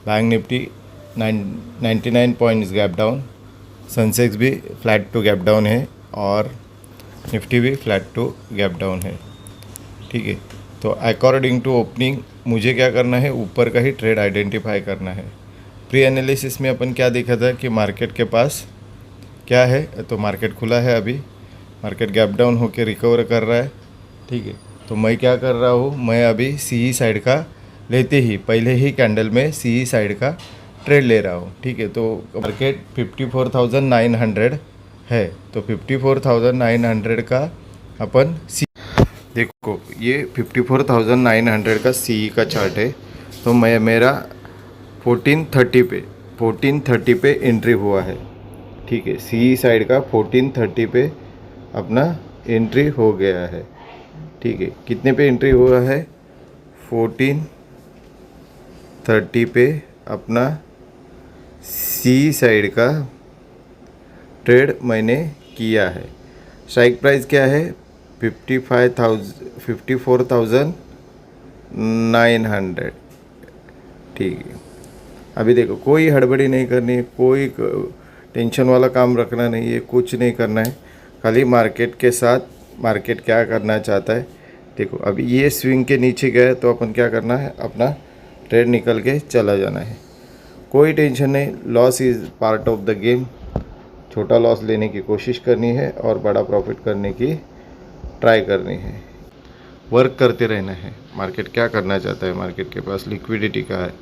Bank Nifty 99 points gap down, Sensex भी flat to gap down है और Nifty भी फ्लैट टू गैप डाउन है। ठीक है, तो अकॉर्डिंग टू ओपनिंग मुझे क्या करना है, ऊपर का ही ट्रेड आइडेंटिफाई करना है। प्री एनालिसिस में अपन क्या देखा था कि मार्केट के पास क्या है, तो मार्केट खुला है, अभी मार्केट गैप डाउन होकर रिकवर कर रहा है। ठीक है, तो मैं क्या कर रहा हूँ, मैं अभी सी साइड का लेते ही पहले ही कैंडल में सी साइड का ट्रेड ले रहा हूँ। ठीक है, तो मार्केट 54,900 है, तो 54,900 का अपन सी, देखो ये 54,900 का सी का चार्ट है। तो मैं मेरा 1430 पे एंट्री हुआ है। ठीक है, सी साइड का 1430 पे अपना एंट्री हो गया है। ठीक है, कितने पे एंट्री हुआ है, 1430 पे अपना सी साइड का ट्रेड मैंने किया है। स्ट्राइक प्राइस क्या है, 54,900। ठीक है, अभी देखो कोई हड़बड़ी नहीं करनी है, कोई टेंशन वाला काम रखना नहीं है, कुछ नहीं करना है, खाली मार्केट के साथ मार्केट क्या करना चाहता है। देखो अभी ये स्विंग के नीचे गया तो अपन क्या करना है, अपना ट्रेड निकल के चला जाना है, कोई टेंशन नहीं। Loss is part of the game, छोटा लॉस लेने की कोशिश करनी है और बड़ा प्रॉफिट करने की ट्राई करनी है, वर्क करते रहना है। मार्केट क्या करना चाहता है, मार्केट के पास लिक्विडिटी का है।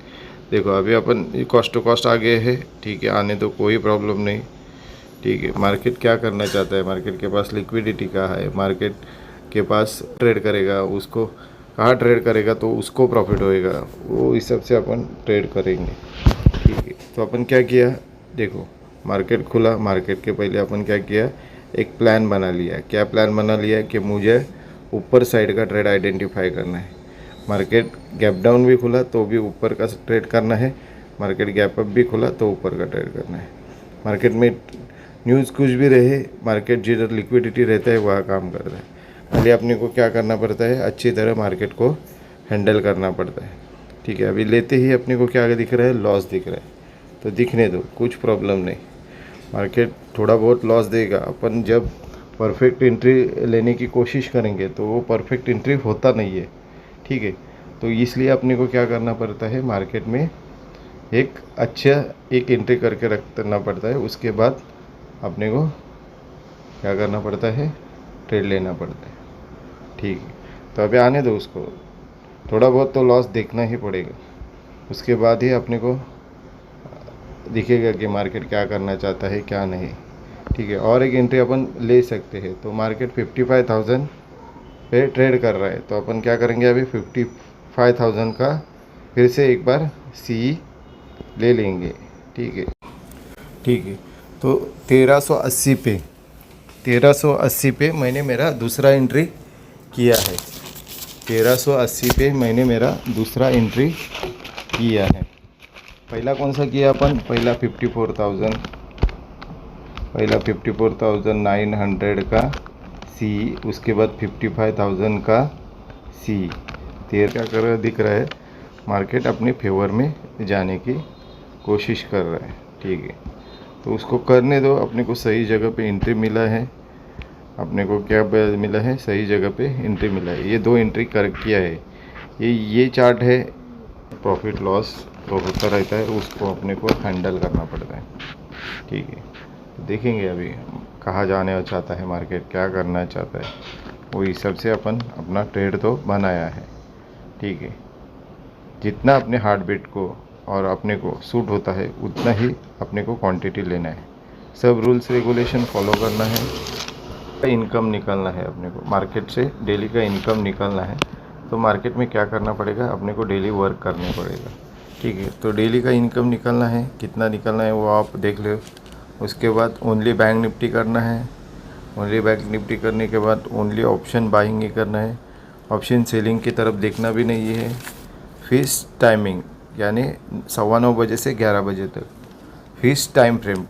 देखो अभी अपन कॉस्ट टू कॉस्ट आ गए हैं। ठीक है, आने तो कोई प्रॉब्लम नहीं। ठीक है, मार्केट क्या करना चाहता है, मार्केट के पास लिक्विडिटी का है, मार्केट के पास ट्रेड करेगा, उसको कहाँ ट्रेड करेगा तो उसको प्रॉफिट होएगा, वो इस सब से अपन ट्रेड करेंगे। ठीक है, तो अपन क्या किया, देखो मार्केट खुला, मार्केट के पहले अपन क्या किया, एक प्लान बना लिया। क्या प्लान बना लिया कि मुझे ऊपर साइड का ट्रेड आइडेंटिफाई करना है। मार्केट गैप डाउन भी खुला तो भी ऊपर का ट्रेड करना है, मार्केट गैप अप भी खुला तो ऊपर का ट्रेड करना है। मार्केट में न्यूज़ कुछ भी रहे, मार्केट जिधर लिक्विडिटी रहता है वहाँ काम करता है। खाली अपने को क्या करना पड़ता है, अच्छी तरह मार्केट को हैंडल करना पड़ता है। ठीक है, अभी लेते ही अपने को क्या दिख रहा है, लॉस दिख रहा है, तो दिखने दो, कुछ प्रॉब्लम नहीं। मार्केट थोड़ा बहुत लॉस देगा, अपन जब परफेक्ट एंट्री लेने की कोशिश करेंगे तो वो परफेक्ट एंट्री होता नहीं है। ठीक है, तो इसलिए अपने को क्या करना पड़ता है, मार्केट में एक एंट्री करके रखना पड़ता है, उसके बाद अपने को क्या करना पड़ता है, ट्रेड लेना पड़ता है। ठीक है, तो अभी आने दो उसको, थोड़ा बहुत तो लॉस देखना ही पड़ेगा, उसके बाद ही अपने को दिखेगा कि मार्केट क्या करना चाहता है क्या नहीं। ठीक है, और एक एंट्री अपन ले सकते हैं। तो मार्केट 55,000 पे ट्रेड कर रहा है, तो अपन क्या करेंगे, अभी 55,000 का फिर से एक बार सी ले लेंगे। ठीक है, ठीक है, तो 1380 पे मैंने मेरा दूसरा एंट्री किया है। 1380 पे मैंने मेरा दूसरा एंट्री किया है। पहला कौन सा किया अपन, पहला 54,900 का सी, उसके बाद 55,000 का सी। क्या कर रहा दिख रहा है, मार्केट अपने फेवर में जाने की कोशिश कर रहा है। ठीक है, तो उसको करने दो, अपने को सही जगह पे एंट्री मिला है, अपने को क्या मिला है, सही जगह पे एंट्री मिला है। ये दो एंट्री कर किया है, ये चार्ट है। प्रॉफिट लॉस तो होता रहता है, उसको अपने को हैंडल करना पड़ता है। ठीक है, तो देखेंगे अभी कहाँ जाने चाहता है मार्केट, क्या करना चाहता है, वो इस सब से अपन अपना ट्रेड तो बनाया है। ठीक है, जितना अपने हार्ट बीट को और अपने को सूट होता है उतना ही अपने को क्वांटिटी लेना है, सब रूल्स रेगुलेशन फॉलो करना है, इनकम निकालना है अपने को, मार्केट से डेली का इनकम निकालना है। तो मार्केट में क्या करना पड़ेगा, अपने को डेली वर्क करने पड़ेगा। ठीक है, तो डेली का इनकम निकालना है, कितना निकालना है वो आप देख लो। उसके बाद ओनली बैंक निफ्टी करना है, ओनली बैंक निफ्टी करने के बाद ओनली ऑप्शन बाइंग ही करना है, ऑप्शन सेलिंग की तरफ देखना भी नहीं है। फिक्स टाइमिंग यानी 9:15 बजे से 11 बजे तक फिक्स टाइम फ्रेम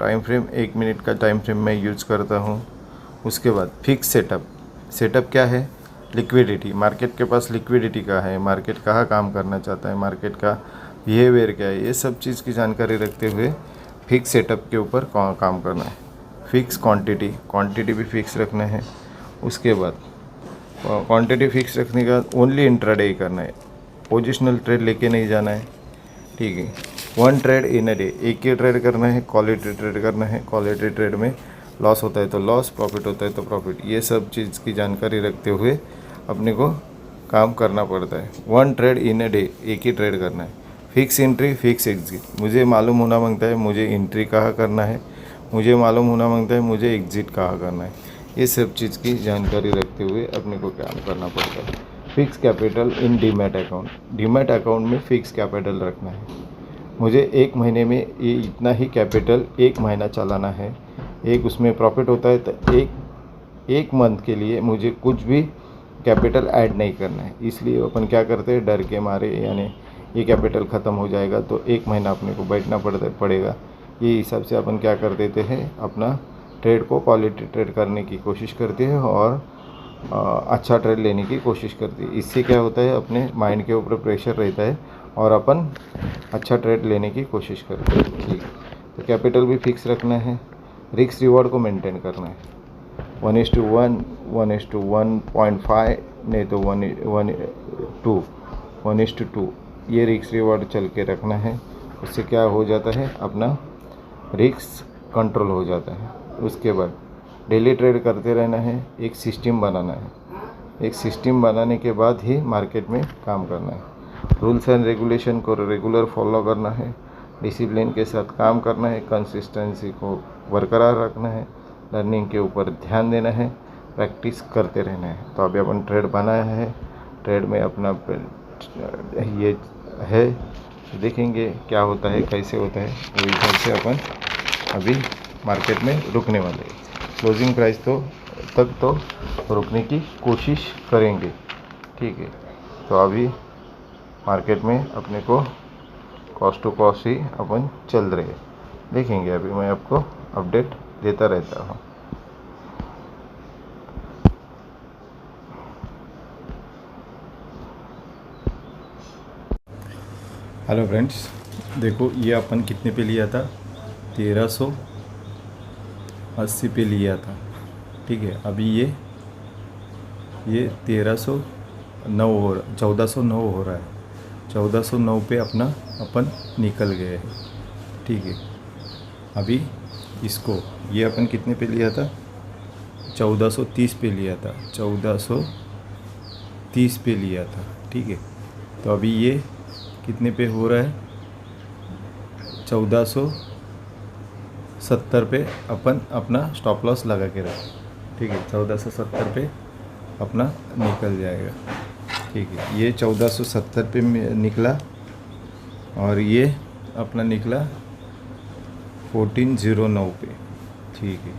1 मिनट का टाइम फ्रेम मैं यूज़ करता हूँ। उसके बाद फिक्स सेटअप क्या है, लिक्विडिटी, मार्केट के पास लिक्विडिटी का है, मार्केट कहाँ काम करना चाहता है, मार्केट का बिहेवियर क्या है, ये सब चीज़ की जानकारी रखते हुए फिक्स सेटअप के ऊपर काम करना है। फिक्स क्वांटिटी भी फिक्स रखना है। उसके बाद क्वांटिटी फिक्स रखने का ओनली इंट्राडे ही करना है, पोजिशनल ट्रेड लेके नहीं जाना है, ठीक है। 1 ट्रेड इन अ डे, एक ही ट्रेड करना है, क्वालिटी ट्रेड करना है। क्वालिटी ट्रेड में लॉस होता है तो लॉस, प्रॉफिट होता है तो प्रॉफिट, ये सब चीज़ की जानकारी रखते हुए अपने को काम करना पड़ता है। 1 ट्रेड इन अ डे, एक ही ट्रेड करना है। फिक्स एंट्री फिक्स एग्जिट, मुझे मालूम होना मांगता है मुझे एंट्री कहाँ करना है, मुझे मालूम होना मांगता है मुझे एग्जिट कहाँ करना है। ये सब चीज़ की जानकारी रखते हुए अपने को काम करना पड़ता है। Fix capital in demat account, demat account में फ़िक्स कैपिटल रखना है। मुझे 1 महीने में ये इतना ही कैपिटल 1 महीना चलाना है। एक उसमें प्रॉफिट होता है तो एक मंथ के लिए मुझे कुछ भी कैपिटल ऐड नहीं करना है। इसलिए अपन क्या करते हैं, डर के मारे, यानी ये कैपिटल ख़त्म हो जाएगा तो 1 महीना अपने को बैठना पड़ेगा। ये हिसाब से अपन क्या कर देते हैं, अपना ट्रेड को क्वालिटी ट्रेड करने की कोशिश करते हैं और अच्छा ट्रेड लेने की कोशिश करती है। इससे क्या होता है, अपने माइंड के ऊपर प्रेशर रहता है और अपन अच्छा ट्रेड लेने की कोशिश करते हैं, ठीक। तो कैपिटल भी फिक्स रखना है, रिस्क रिवॉर्ड को मेंटेन करना है। 1:1, 1:1.5, नहीं तो 1:2, ये रिस्क रिवॉर्ड चल के रखना है। उससे क्या हो जाता है, अपना रिस्क कंट्रोल हो जाता है। उसके बाद डेली ट्रेड करते रहना है, एक सिस्टम बनाना है। एक सिस्टम बनाने के बाद ही मार्केट में काम करना है। रूल्स एंड रेगुलेशन को रेगुलर फॉलो करना है, डिसिप्लिन के साथ काम करना है, कंसिस्टेंसी को बरकरार रखना है, लर्निंग के ऊपर ध्यान देना है, प्रैक्टिस करते रहना है। तो अभी अपन ट्रेड बनाया है, ट्रेड में अपना ये है, देखेंगे क्या होता है, कैसे होता है, वो हिसाब से अपन अभी मार्केट में रुकने वाले हैं। क्लोजिंग प्राइस तक तो रुकने की कोशिश करेंगे, ठीक है। तो अभी मार्केट में अपने को कॉस्ट टू कॉस्ट ही अपन चल रहे हैं, देखेंगे। अभी मैं आपको अपडेट देता रहता हूँ। हेलो फ्रेंड्स, देखो ये अपन कितने पे लिया था, 1380 पे लिया था, ठीक है। अभी ये 1409 हो रहा है। 1409 पे अपन निकल गए हैं, ठीक है। अभी इसको ये अपन कितने पे लिया था, 1430 पे लिया था, 1430 पे लिया था, ठीक है। तो अभी ये कितने पे हो रहा है, 1470 पे अपन अपना स्टॉप लॉस लगा के रखें, ठीक है। 1470 पे अपना निकल जाएगा, ठीक है। ये 1470 पे निकला और ये अपना निकला 1409 पे, ठीक है,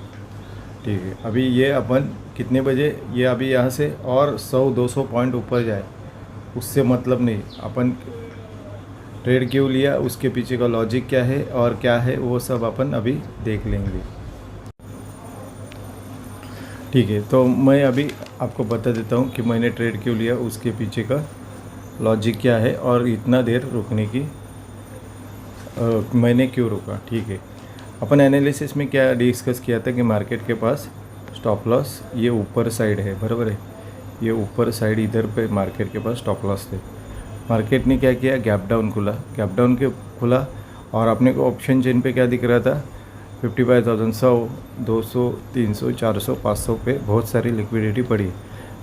ठीक है। अभी ये अपन कितने बजे, ये अभी यहाँ से और 100-200 पॉइंट ऊपर जाए उससे मतलब नहीं, अपन ट्रेड क्यों लिया, उसके पीछे का लॉजिक क्या है और क्या है, वो सब अपन अभी देख लेंगे, ठीक है। तो मैं अभी आपको बता देता हूँ कि मैंने ट्रेड क्यों लिया, उसके पीछे का लॉजिक क्या है और इतना देर रुकने की मैंने क्यों रुका, ठीक है। अपन एनालिसिस में क्या डिस्कस किया था कि मार्केट के पास स्टॉप लॉस ये ऊपर साइड है, बराबर है। ये ऊपर साइड इधर पे मार्केट के पास स्टॉप लॉस थे। मार्केट ने क्या किया, गैप डाउन खुला और अपने को ऑप्शन चेन पे क्या दिख रहा था, 55,000, 100, 200, 300, 400, 500 पे बहुत सारी लिक्विडिटी पड़ी।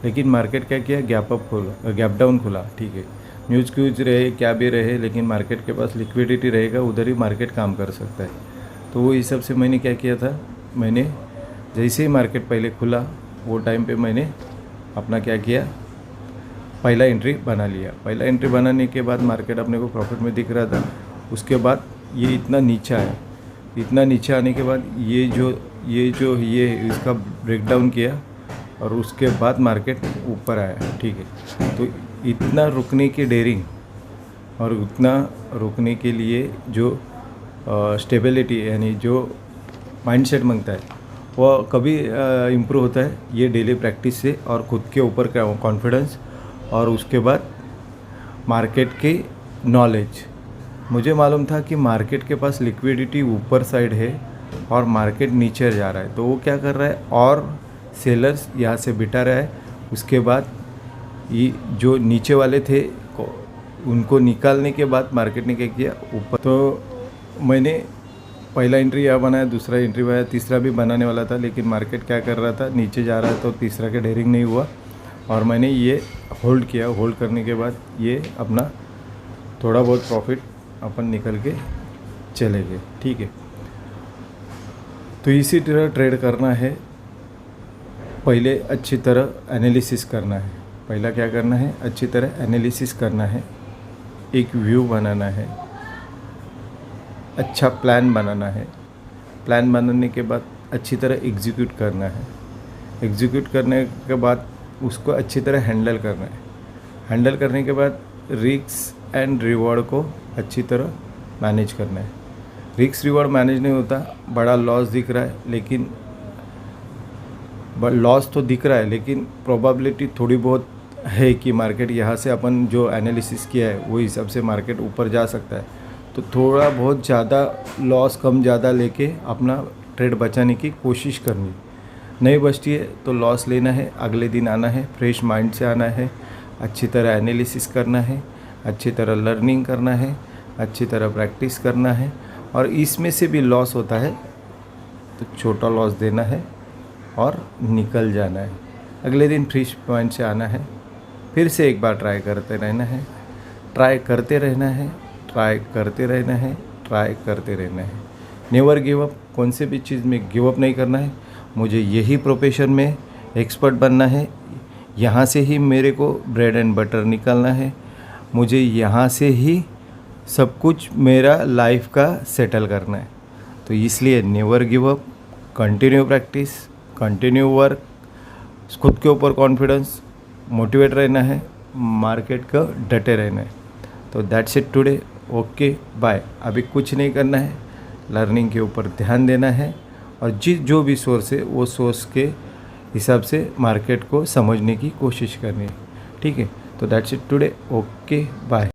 लेकिन मार्केट क्या किया, गैप डाउन खुला, ठीक है। न्यूज़ क्यूज रहे क्या भी रहे, लेकिन मार्केट के पास लिक्विडिटी रहेगा, उधर ही मार्केट काम कर सकता है। तो वो हिसाब से मैंने क्या किया था, मैंने जैसे ही मार्केट पहले खुला वो टाइम पे मैंने अपना क्या किया, पहला एंट्री बना लिया। पहला एंट्री बनाने के बाद मार्केट अपने को प्रॉफिट में दिख रहा था। उसके बाद ये इतना नीचे आया, इतना नीचे आने के बाद ये इसका ब्रेकडाउन किया और उसके बाद मार्केट ऊपर आया, ठीक है। तो इतना रुकने की डेयरिंग और उतना रुकने के लिए जो स्टेबिलिटी, यानी जो माइंडसेट मांगता है, वो कभी इम्प्रूव होता है, ये डेली प्रैक्टिस से और खुद के ऊपर कॉन्फिडेंस और उसके बाद मार्केट की नॉलेज, मुझे मालूम था कि मार्केट के पास लिक्विडिटी ऊपर साइड है और मार्केट नीचे जा रहा है, तो वो क्या कर रहा है और सेलर्स यहाँ से बिठा रहा है। उसके बाद ये जो नीचे वाले थे उनको निकालने के बाद मार्केट ने क्या किया ऊपर। तो मैंने पहला एंट्री यहाँ बनाया, दूसरा एंट्री बनाया, तीसरा भी बनाने वाला था, लेकिन मार्केट क्या कर रहा था नीचे जा रहा है, तो तीसरा के डेयरिंग नहीं हुआ और मैंने ये होल्ड किया। होल्ड करने के बाद ये अपना थोड़ा बहुत प्रॉफिट अपन निकल के चले गए। ठीक है, तो इसी तरह ट्रेड करना है। पहले अच्छी तरह एनालिसिस करना है। पहला क्या करना है, अच्छी तरह एनालिसिस करना है, एक व्यू बनाना है, अच्छा प्लान बनाना है। प्लान बनाने के बाद अच्छी तरह एग्जीक्यूट करना है। एग्जीक्यूट करने के बाद उसको अच्छी तरह हैंडल करना है। हैंडल करने के बाद रिस्क एंड रिवॉर्ड को अच्छी तरह मैनेज करना है। रिस्क रिवॉर्ड मैनेज नहीं होता, बड़ा लॉस दिख रहा है, लेकिन लॉस तो दिख रहा है, लेकिन प्रोबेबिलिटी थोड़ी बहुत है कि मार्केट यहाँ से अपन जो एनालिसिस किया है वो हिसाब से मार्केट ऊपर जा सकता है। तो थोड़ा बहुत ज़्यादा लॉस कम ज़्यादा लेके अपना ट्रेड बचाने की कोशिश करनी। नहीं बचती है तो लॉस लेना है, अगले दिन आना है, फ्रेश माइंड से आना है, अच्छी तरह एनालिसिस करना है, अच्छी तरह लर्निंग करना है, अच्छी तरह प्रैक्टिस करना है। और इसमें से भी लॉस होता है तो छोटा लॉस देना है और निकल जाना है। अगले दिन फ्रेश माइंड से आना है, फिर से एक बार ट्राई करते रहना है, ट्राई करते रहना है, ट्राई करते रहना है, ट्राई करते रहना है। Never give up. कौन से भी चीज़ में गिव अप नहीं करना है। मुझे यही प्रोफेशन में एक्सपर्ट बनना है, यहाँ से ही मेरे को ब्रेड एंड बटर निकालना है, मुझे यहाँ से ही सब कुछ मेरा लाइफ का सेटल करना है। तो इसलिए never give up, continue practice, continue work, खुद के ऊपर कॉन्फिडेंस, मोटिवेट रहना है, मार्केट का डटे रहना है। तो that's it today. Okay bye. अभी कुछ नहीं करना है, लर्निंग के ऊपर ध्यान देना है और जो भी सोर्स है वो सोर्स के हिसाब से मार्केट को समझने की कोशिश करनी है। ठीक है, तो that's it today. Okay bye.